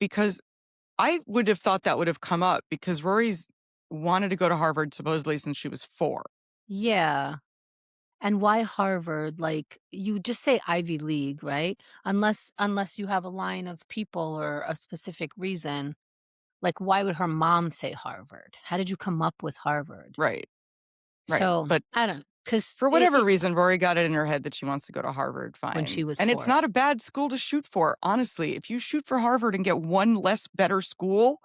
because I would have thought that would have come up because Rory's wanted to go to Harvard supposedly since she was 4. Yeah. And why Harvard? Like, you just say Ivy League, right? Unless you have a line of people or a specific reason. Like, why would her mom say Harvard? How did you come up with Harvard? Right. Right. So, But I don't, because for whatever reason, Rory got it in her head that she wants to go to Harvard. when Fine. she was And it's 4. not a bad school to shoot for. Honestly, if you shoot for Harvard and get one less better school,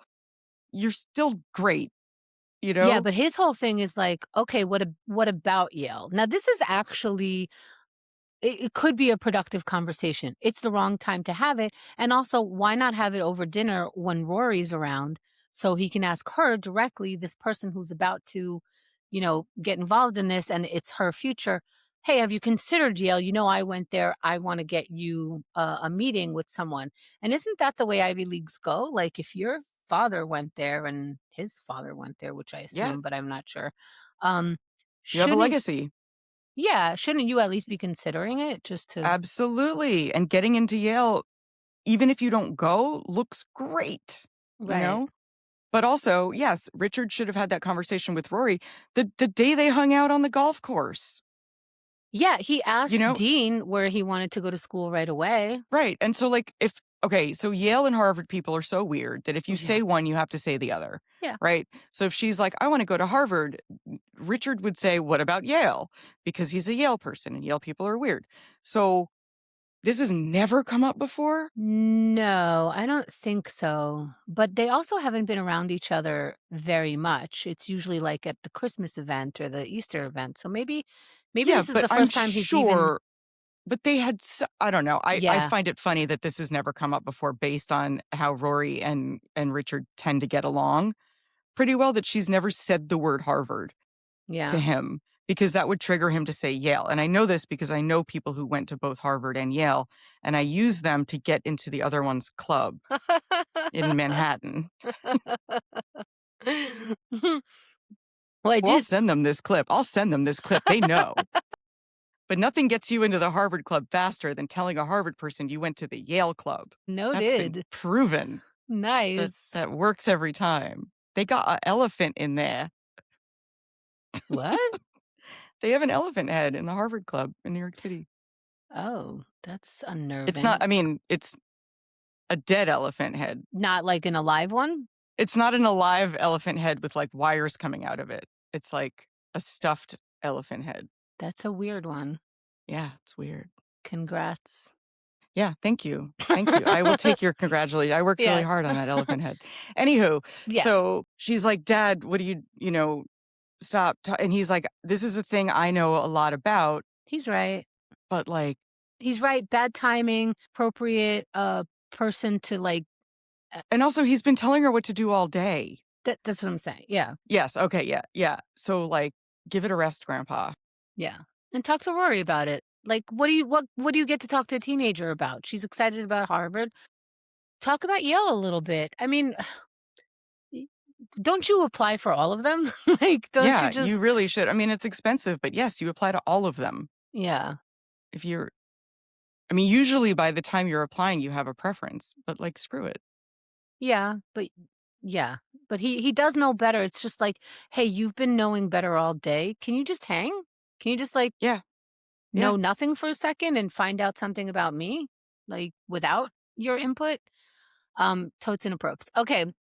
you're still great. You Yeah, know? but his whole thing is like, okay, what about Yale? Now, this is actually it could be a productive conversation. It's the wrong time to have it, and also, why not have it over dinner when Rory's around so he can ask her directly, this person who's about to, get involved in this and it's her future. Hey, have you considered Yale? I went there. I want to get you a meeting with someone. And isn't that the way Ivy Leagues go? Like, if your father went there and his father went there, which I Yeah. assume, but I'm not sure. Um, You have a shouldn't legacy. yeah, shouldn't you at least be considering it just to Absolutely. And getting into Yale, even if you don't go, looks great. You right. know? But also, yes, Richard should have had that conversation with Rory the day they hung out on the golf course. Yeah, he You asked know? Dean where he wanted to go to school right away. Right. And so so Yale and Harvard people are so weird that if you say Yeah. one, you have to say the other. Yeah. Right. So if she's like, I want to go to Harvard, Richard would say, what about Yale? Because he's a Yale person and Yale people are weird. So this has never come up before. No, I don't think so. But they also haven't been around each other very much. It's usually like at the Christmas event or the Easter event. So maybe Yeah, this is but the I'm first time he's even sure. But they had, I don't know. I yeah. find it funny that this has never come up before based on how Rory and Richard tend to get along pretty well, that she's never said the word Harvard to Yeah. him because that would trigger him to say Yale. And I know this because I know people who went to both Harvard and Yale, and I use them to get into the other one's club in Manhattan. Well, I Well, I'll just send them this clip. They know. But nothing gets you into the Harvard club faster than telling a Harvard person you went to the Yale club. That's been noted. proven. Nice. That works every time. They got an elephant in there. What? They have an elephant head in the Harvard club in New York City. Oh, that's It's not, unnerving. I mean, it's a dead elephant head. Not like an alive one? It's not an alive elephant head with like wires coming out of it. It's like a stuffed elephant head. That's a weird one. Yeah, it's weird. Congrats. Yeah, thank you. Thank you. I will take your congratulations. I worked really Yeah. hard on that elephant head. Anywho, Yeah. so she's like, Dad, what do stop. And he's like, this is a thing I know a lot about, He's right. but like, He's right. Bad timing, appropriate person to like and also he's been telling her what to do all day. that's what I'm saying. Yeah. Yes. Okay. Yeah. Yeah. So like, give it a rest, Grandpa. Yeah. And talk to Rory about it. Like, what do you get to talk to a teenager about? She's excited about Harvard. Talk about Yale a little bit. I mean, don't you apply for all of them? Like, don't you Yeah, you just really should. I mean, it's expensive, but yes, you apply to all of them. Yeah. If you're, I mean, usually by the time you're applying, you have a preference, but like, screw it. Yeah, but yeah. But he does know better. It's just like, hey, you've been knowing better all day. Can you just hang? Can you just like Yeah. Yeah. know nothing for a second and find out something about me? Like without your input? Totes inappropriate. Okay.